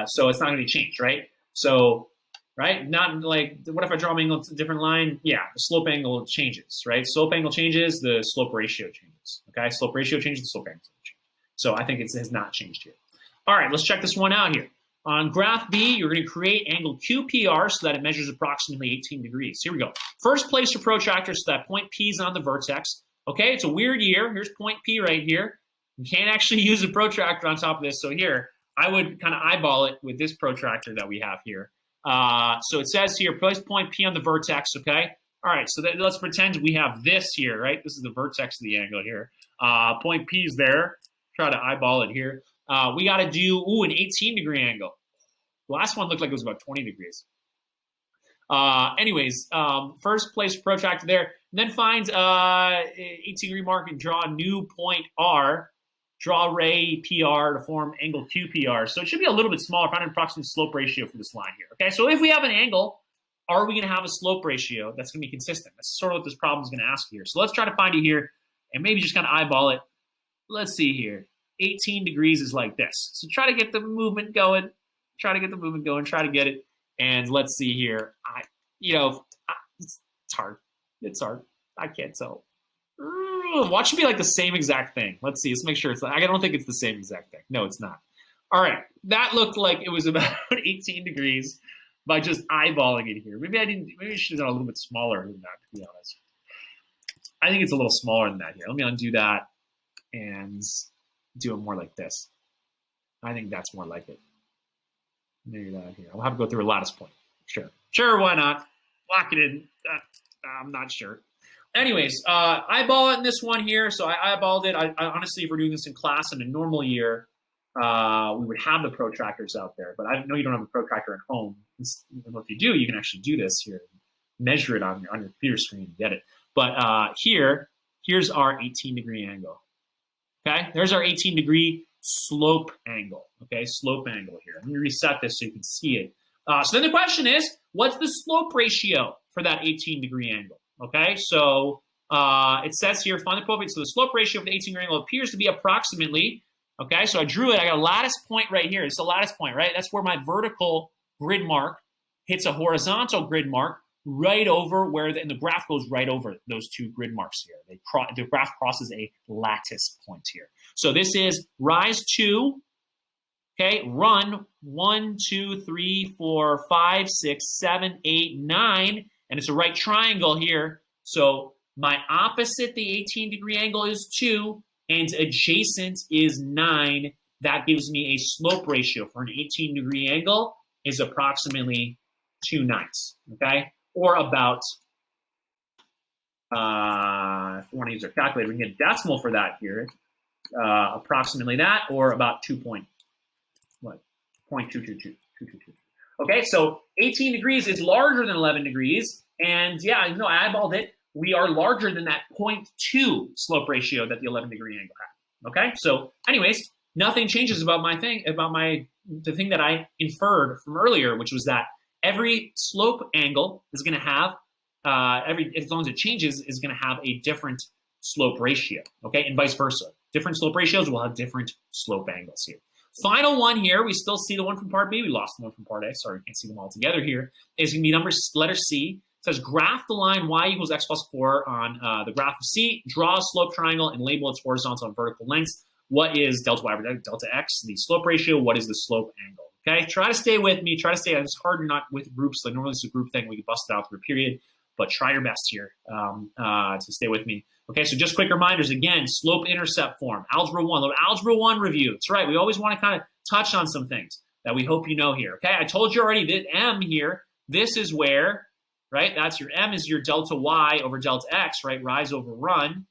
Speaker 1: So it's not going to be changed, right? So, right, not like, what if I draw an angle to a different line? Yeah, the slope angle changes, right? Slope angle changes, the slope ratio changes, okay? Slope ratio changes, the slope angle changes. So I think it has not changed here. All right, let's check this one out here. On graph B, you're going to create angle QPR so that it measures approximately 18 degrees. Here we go. First, place your protractor so that point P is on the vertex. Okay, it's a weird year. Here's point P right here. You can't actually use a protractor on top of this. So here, I would kind of eyeball it with this protractor that we have here. So it says here, place point P on the vertex, okay? All right, so let's pretend we have this here, right? This is the vertex of the angle here. Point P is there. Try to eyeball it here. We got to do, an 18-degree angle. The last one looked like it was about 20 degrees. Anyways, first place protractor there. And then find 18-degree mark and draw a new point R. Draw ray PR to form angle QPR. So it should be a little bit smaller. Find an approximate slope ratio for this line here. Okay, so if we have an angle, are we going to have a slope ratio that's going to be consistent? That's sort of what this problem is going to ask here. So let's try to find it here and maybe just kind of eyeball it. Let's see here. 18 degrees is like this. So try to get the movement going. Try to get the movement going. Try to get it. And let's see here. It's hard. It's hard. I can't tell. Watch it be like the same exact thing. Let's see. Let's make sure it's. I don't think it's the same exact thing. No, it's not. All right. That looked like it was about 18 degrees by just eyeballing it here. Maybe I didn't. Maybe I should have done a little bit smaller than that. To be honest, I think it's a little smaller than that here. Let me undo that and do it more like this. I think that's more like it. Maybe that here. I'll have to go through a lattice point. Sure. Why not? Lock it in. I'm not sure. Anyways, eyeball it in this one here. So I eyeballed it. I honestly, if we're doing this in class in a normal year, we would have the protractors out there. But I know you don't have a protractor at home. If you do, you can actually do this here. Measure it on your computer screen and get it. But here's our 18-degree angle. Okay, there's our 18-degree slope angle. Okay, slope angle here. Let me reset this so you can see it. So then the question is, what's the slope ratio for that 18-degree angle? Okay, so it says here, find the coefficient. So the slope ratio for the 18-degree angle appears to be approximately, okay, so I drew it. I got a lattice point right here. It's a lattice point, right? That's where my vertical grid mark hits a horizontal grid mark right over where, and the graph goes right over those two grid marks here. The graph crosses a lattice point here. So this is rise 2, okay, run 1, 2, 3, 4, 5, 6, 7, 8, 9, and it's a right triangle here. So my opposite, the 18-degree angle, is 2, and adjacent is 9. That gives me a slope ratio for an 18-degree angle is approximately 2 ninths, okay? Or about, if we want to use our calculator, we can get a decimal for that here. Approximately that, or about 0.222. Okay, so 18 degrees is larger than 11 degrees. And yeah, I eyeballed it. We are larger than that 0.2 slope ratio that the 11-degree angle had. Okay, so anyways, nothing changes about the thing that I inferred from earlier, which was that every slope angle is going to have, as long as it changes, is going to have a different slope ratio. Okay, and vice versa. Different slope ratios will have different slope angles here. Final one here, we still see the one from part B. We lost the one from part A. Sorry, we can't see them all together here. Is going to be letter C. It says graph the line y equals x plus 4 on the graph of C. Draw a slope triangle and label its horizontal and vertical lengths. What is delta y over delta x, the slope ratio? What is the slope angle? Okay, try to stay with me. Try to stay. It's hard not with groups. Like normally it's a group thing. We can bust it out through a period, but try your best here to stay with me. Okay, so just quick reminders again: slope-intercept form, algebra 1, little algebra 1 review. That's right. We always want to kind of touch on some things that we hope you know here. Okay, I told you already that M here. This is where, right? That's your M is your delta y over delta x, right? Rise over run.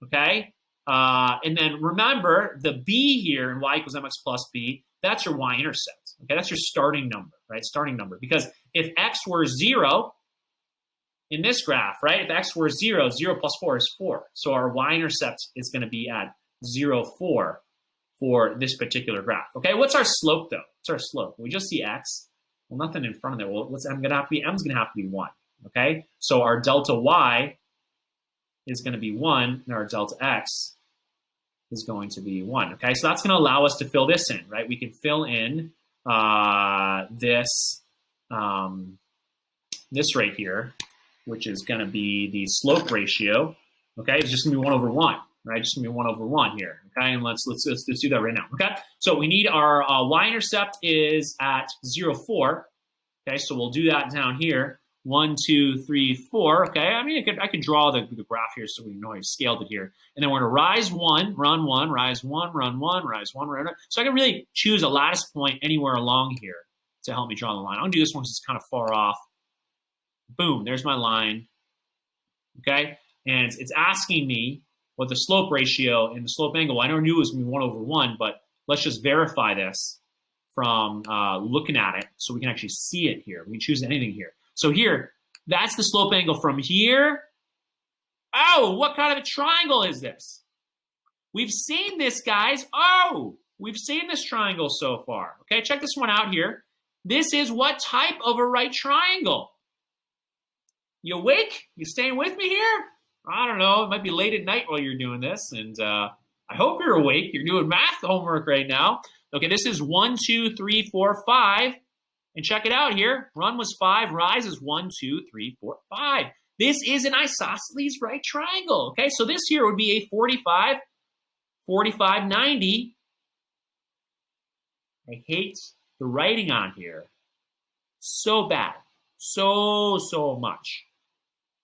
Speaker 1: Okay, and then remember the B here in y equals mx plus b. That's your y-intercept. Okay, that's your starting number, right? Starting number. Because if x were 0 in this graph, right? If x were 0, 0 plus 4 is 4. So our y-intercept is going to be at 0, 4 for this particular graph. Okay, what's our slope though? What's our slope? We just see x. Well, nothing in front of there. Well, what's m going to have to be? M's going to have to be 1. Okay, so our delta y is going to be 1, and our delta x is going to be 1. Okay, so that's going to allow us to fill this in, right? We can fill in this right here, which is going to be the slope ratio. Okay, it's just going to be 1 over 1, right? Just going to be 1 over 1 here. Okay, and let's do that right now. Okay, so we need our y-intercept is at 0, 4. Okay, so we'll do that down here. 1, 2, 3, 4. Okay, I mean, I could draw the graph here so we know I've scaled it here. And then we're going to rise 1, run 1, rise 1, run 1, rise 1, run 1. So I can really choose a lattice point anywhere along here to help me draw the line. I'm going to do this one because it's kind of far off. Boom, there's my line. Okay, and it's asking me what the slope ratio and the slope angle. I never knew it was going to be 1 over 1, but let's just verify this from looking at it so we can actually see it here. We can choose anything here. So here, that's the slope angle from here. Oh, what kind of a triangle is this? We've seen this, guys. Oh, we've seen this triangle so far. Okay, check this one out here. This is what type of a right triangle? You awake? You staying with me here? I don't know. It might be late at night while you're doing this, and I hope you're awake. You're doing math homework right now. Okay, this is 1, 2, 3, 4, 5. And check it out here. Run was 5. Rise is 1, 2, 3, 4, 5. This is an isosceles right triangle. Okay, so this here would be a 45, 45, 90. I hate the writing on here so bad. So much.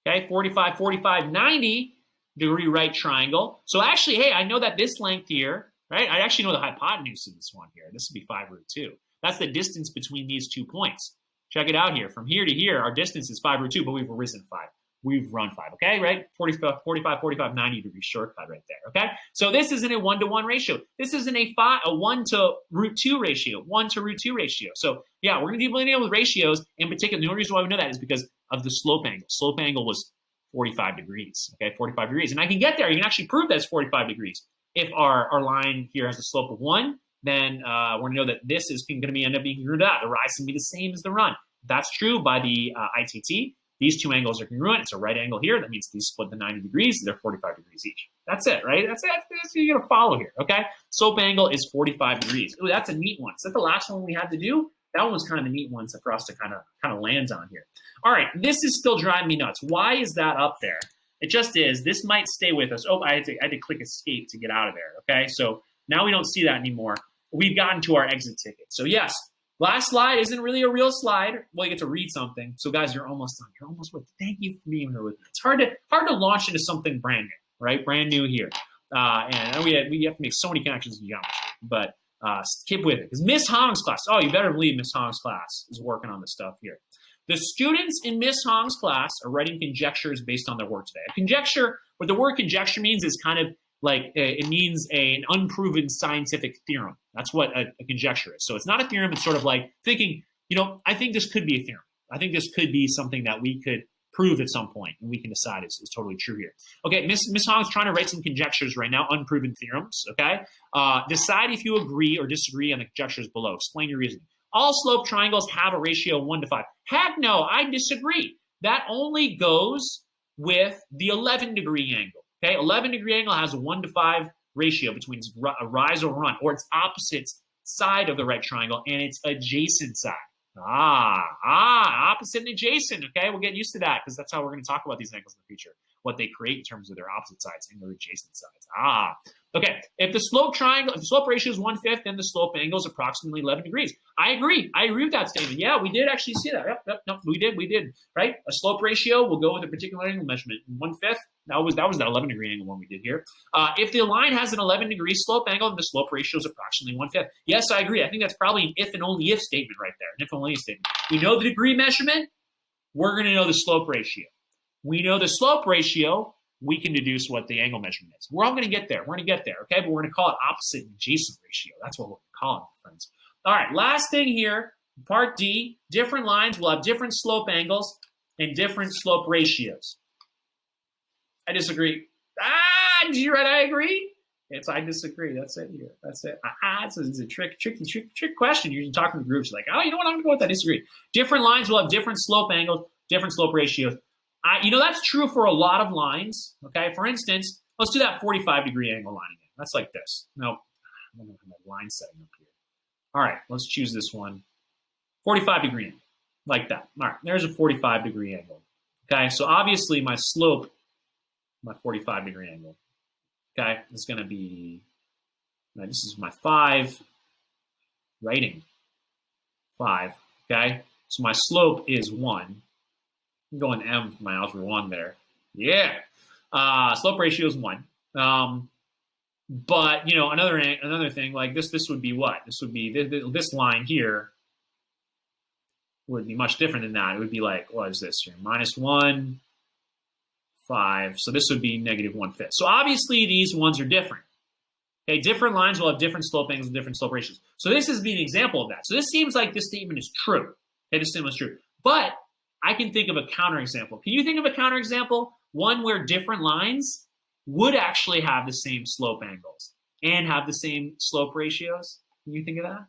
Speaker 1: Okay, 45, 45, 90 degree right triangle. So actually, hey, I know that this length here, right? I actually know the hypotenuse in this one here. This would be 5 root 2. That's the distance between these 2 points. Check it out here. From here to here, our distance is 5 root 2, but we've risen 5. We've run 5, okay, right? 45, 45, 90 degree shortcut right there, okay? So this isn't a 1-to-1 ratio. This isn't a 1 to root 2 ratio, 1 to root 2 ratio. So yeah, we're going to be dealing with ratios. In particular, the only reason why we know that is because of the slope angle. Slope angle was 45 degrees, okay, 45 degrees. And I can get there. You can actually prove that's 45 degrees. If our line here has a slope of 1, then we're going to know that this is going to end up being congruent to that. The rise can be the same as the run. That's true by the ITT. These 2 angles are congruent. It's a right angle here. That means these split the 90 degrees. They're 45 degrees each. That's it, right? That's it. That's what you're going to follow here, okay? Slope angle is 45 degrees. Ooh, that's a neat one. Is that the last one we had to do? That one was kind of a neat one for us to kind of land on here. All right, this is still driving me nuts. Why is that up there? It just is. This might stay with us. Oh, I had to click escape to get out of there, okay? So now we don't see that anymore. We've gotten to our exit ticket. So yes, last slide isn't really a real slide. Well, you get to read something. So guys, you're almost done. You're almost with. Thank you for being here with me. It's hard to launch into something brand new, right? Brand new here. And we have to make so many connections in geometry. But keep with it. Because Miss Hong's class, oh, you better believe Miss Hong's class is working on this stuff here. The students in Miss Hong's class are writing conjectures based on their work today. A conjecture, what the word conjecture means is kind of like it means an unproven scientific theorem. That's what a conjecture is. So it's not a theorem. It's sort of like thinking, I think this could be a theorem. I think this could be something that we could prove at some point, and we can decide is totally true here. Okay, Miss Hong's trying to write some conjectures right now, unproven theorems, okay? Decide if you agree or disagree on the conjectures below. Explain your reasoning. All slope triangles have a ratio of 1 to 5. Heck no, I disagree. That only goes with the 11-degree angle, okay? 11-degree angle has a 1 to 5 ratio between its rise or run, or its opposite side of the right triangle and its adjacent side. Opposite and adjacent, okay? We'll get used to that because that's how we're going to talk about these angles in the future, what they create in terms of their opposite sides and their adjacent sides. Okay, if the slope ratio is 1/5, then the slope angle is approximately 11 degrees. I agree with that statement. Yeah, we did actually see that. Yep, we did, right? A slope ratio will go with a particular angle measurement. 1/5, that was that 11-degree angle one we did here. If the line has an 11-degree slope angle, then the slope ratio is approximately 1/5. Yes, I agree. I think that's probably an if and only if statement right there, an if and only if statement. We know the degree measurement, we're going to know the slope ratio. We know the slope ratio, we can deduce what the angle measurement is. We're all going to get there. We're going to get there, okay? But we're going to call it opposite and adjacent ratio. That's what we're going to call it, friends. All right, last thing here, part D, different lines will have different slope angles and different slope ratios. I disagree. Did you write I agree? It's I disagree. That's it here. That's it. It's a trick question. You're talking to groups like, you know what? I'm going to go with I disagree. Different lines will have different slope angles, different slope ratios. That's true for a lot of lines, okay? For instance, let's do that 45-degree angle line again. That's like this. Nope. I don't have my line setting up here. All right, let's choose this one. 45-degree angle, like that. All right, there's a 45-degree angle, okay? So obviously my slope, my 45-degree angle, okay, is going to be, this is my 5, writing 5, okay? So my slope is 1. I'm going M for my algebra 1 there. Yeah. Slope ratio is 1. But, another thing, like this would be what? This would be, this line here would be much different than that. It would be like, what is this here? -1, 5. So this would be -1/5. So obviously these ones are different. Okay, different lines will have different slope angles and different slope ratios. So this is being an example of that. So this seems like this statement is true. Okay, this statement is true. But I can think of a counterexample. Can you think of a counterexample? One where different lines would actually have the same slope angles and have the same slope ratios. Can you think of that?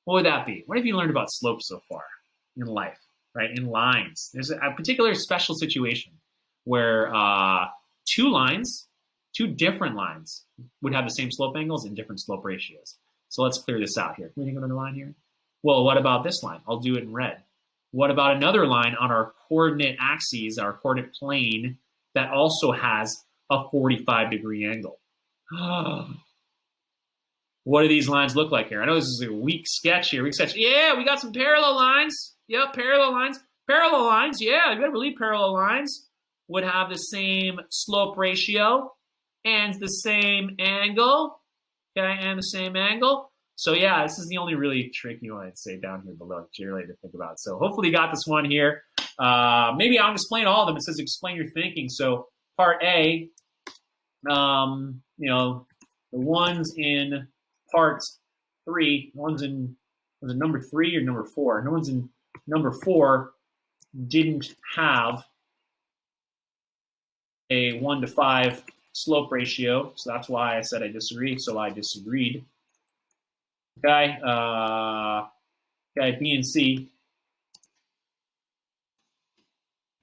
Speaker 1: What would that be? What have you learned about slopes so far in life, right? In lines. There's a particular special situation where two different lines would have the same slope angles and different slope ratios. So let's clear this out here. Can we think of another line here? Well, what about this line? I'll do it in red. What about another line on our coordinate axes, our coordinate plane, that also has a 45-degree angle? What do these lines look like here? I know this is a weak sketch here. Yeah, we got some parallel lines. Yep, parallel lines. Parallel lines, yeah, you better believe parallel lines would have the same slope ratio and the same angle. Okay, and the same angle. So yeah, this is the only really tricky one I'd say down here below that you're ready to think about. So hopefully you got this one here. Maybe I'll explain all of them. It says explain your thinking. So part A, the ones in part 3, was it number 3 or number 4? The ones in number 4 didn't have a 1:5 slope ratio, so that's why I said I disagree. So I disagreed. Okay, B and C.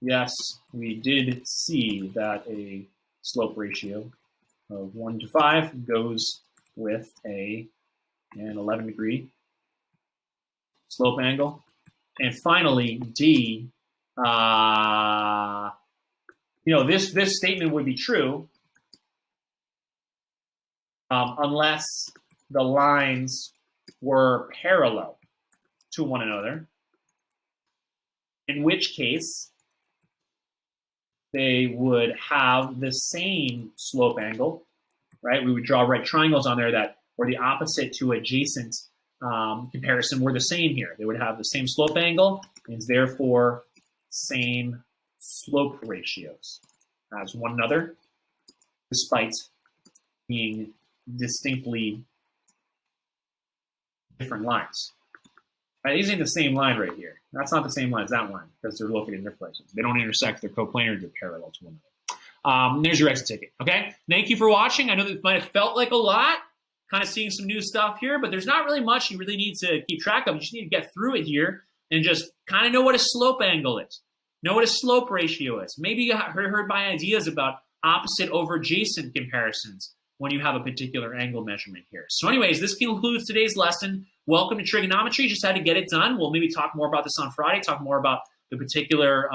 Speaker 1: Yes, we did see that a slope ratio of 1:5 goes with an 11-degree slope angle. And finally, D. This statement would be true unless the lines were parallel to one another, in which case they would have the same slope angle, right? We would draw right triangles on there that were the opposite to adjacent comparison were the same here. They would have the same slope angle and therefore same slope ratios as one another, despite being distinctly different lines. Right, these ain't the same line right here. That's not the same line as that line because they're located in different places. They don't intersect. They're coplanar. They're parallel to one another. There's your exit ticket. Okay. Thank you for watching. I know that it might have felt like a lot, kind of seeing some new stuff here, but there's not really much you really need to keep track of. You just need to get through it here and just kind of know what a slope angle is. Know what a slope ratio is. Maybe you heard my ideas about opposite over adjacent comparisons when you have a particular angle measurement here. So anyways, this concludes today's lesson. Welcome to trigonometry. Just had to get it done. We'll maybe talk more about this on Friday, talk more about the particular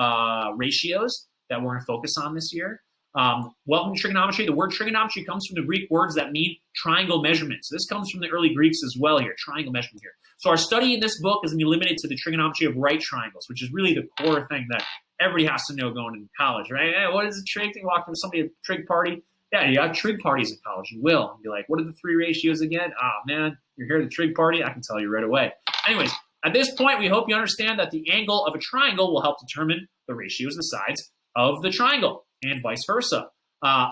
Speaker 1: ratios that we're going to focus on this year. Welcome to trigonometry. The word trigonometry comes from the Greek words that mean triangle measurement. So this comes from the early Greeks as well here, triangle measurement here. So our study in this book is going to be limited to the trigonometry of right triangles, which is really the core thing that everybody has to know going into college, right? Hey, what is a trig thing? Walk with somebody at a trig party. Yeah, you have trig parties in college. You will. And be like, what are the 3 ratios again? Oh, man, you're here at the trig party. I can tell you right away. Anyways, at this point, we hope you understand that the angle of a triangle will help determine the ratios and sides of the triangle and vice versa.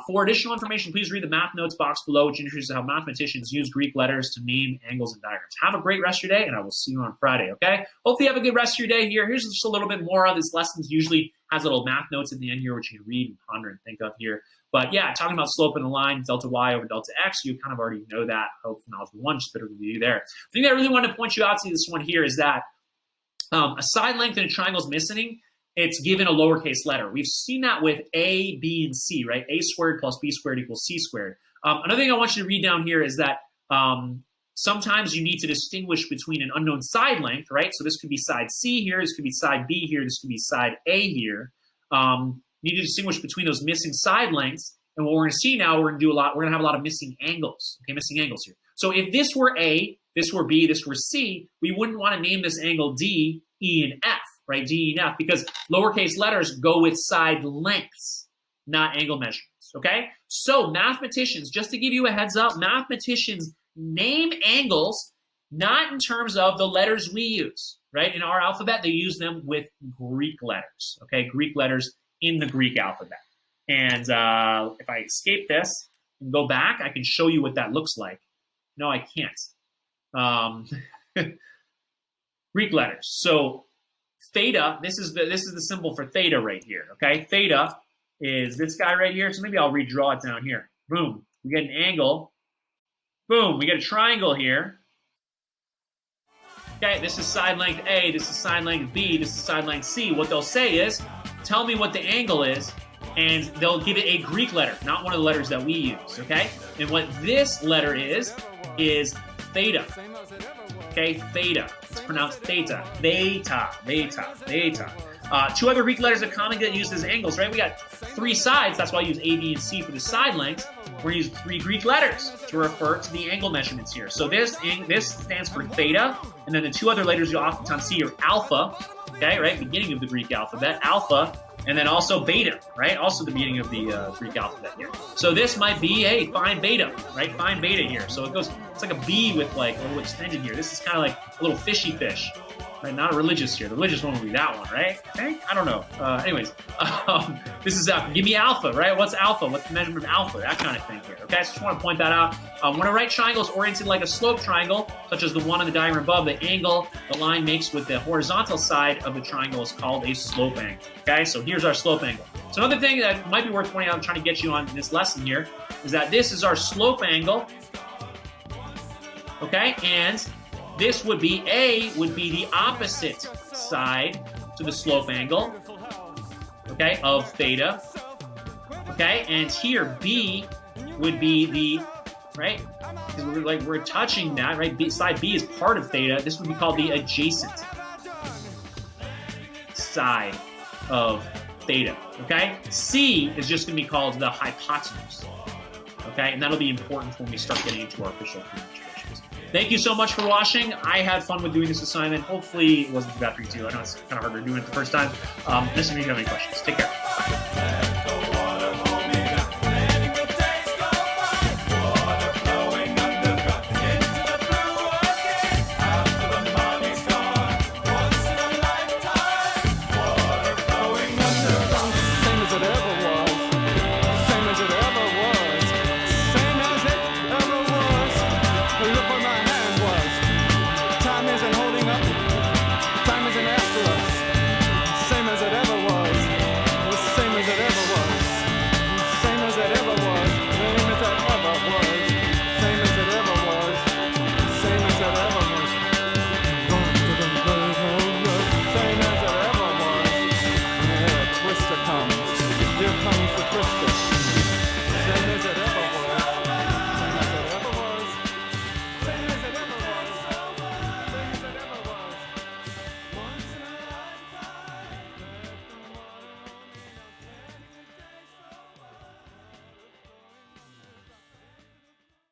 Speaker 1: For additional information, please read the math notes box below, which introduces how mathematicians use Greek letters to name angles and diagrams. Have a great rest of your day, and I will see you on Friday, okay? Hopefully you have a good rest of your day here. Here's just a little bit more of this. Lessons usually has little math notes at the end here, which you can read and ponder and think of here. But yeah, talking about slope in the line, delta y over delta x, you kind of already know that. Hope from algebra 1, just a bit of review there. The thing that I really wanted to point you out to this one here is that a side length in a triangle is missing. It's given a lowercase letter. We've seen that with A, B, and C, right? A squared plus B squared equals C squared. Another thing I want you to read down here is that sometimes you need to distinguish between an unknown side length, right? So this could be side C here, this could be side B here, this could be side A here. You need to distinguish between those missing side lengths. And what we're going to see now, we're going to have a lot of missing angles. Okay, missing angles here. So if this were A, this were B, this were C, we wouldn't want to name this angle D, E, and F, right? D, E, and F, because lowercase letters go with side lengths, not angle measurements, okay? So mathematicians, just to give you a heads up, mathematicians name angles not in terms of the letters we use, right? In our alphabet, they use them with Greek letters, okay? Greek letters in the Greek alphabet. And if I escape this and go back, I can show you what that looks like. No, I can't. Greek letters. So theta, this is the symbol for theta right here, okay? Theta is this guy right here. So maybe I'll redraw it down here. Boom. We get an angle. Boom. We get a triangle here. Okay, this is side length A. This is side length B. This is side length C. What they'll say is, tell me what the angle is, and they'll give it a Greek letter, not one of the letters that we use, okay? And what this letter is theta. Okay, theta. It's pronounced theta. Theta, theta, theta. Two other Greek letters that commonly get used as angles, right? We got three sides. That's why I use A, B, and C for the side lengths. We're going to use three Greek letters to refer to the angle measurements here. So this stands for theta, and then the two other letters you'll oftentimes see are alpha, okay, right? Beginning of the Greek alphabet, alpha, and then also beta, right? Also the beginning of the Greek alphabet here. So this might be, hey, find beta, right? Find beta here. So it goes, it's like a B with like a little extended here. This is kind of like a little fishy fish, right? Not a religious here. The religious one would be that one, right? Okay? I don't know. Anyways, this is, give me alpha, right? What's alpha? What's the measurement of alpha? That kind of thing here, okay? So just want to point that out. When a right triangle is oriented like a slope triangle, such as the one on the diagram above, the angle the line makes with the horizontal side of the triangle is called a slope angle, okay? So here's our slope angle. So another thing that might be worth pointing out, I'm trying to get you on this lesson here, is that this is our slope angle, okay? And this would be, A would be the opposite side to the slope angle, okay, of theta, okay? And here, B would be the, right, because we're touching that, right? Side B is part of theta. This would be called the adjacent side of theta, okay? C is just going to be called the hypotenuse, okay? And that'll be important when we start getting into our official demonstrations. Thank you so much for watching. I had fun with doing this assignment. Hopefully it wasn't too bad for you too. I know it's kind of hard to do it the first time. Listen, if you have any questions, take care.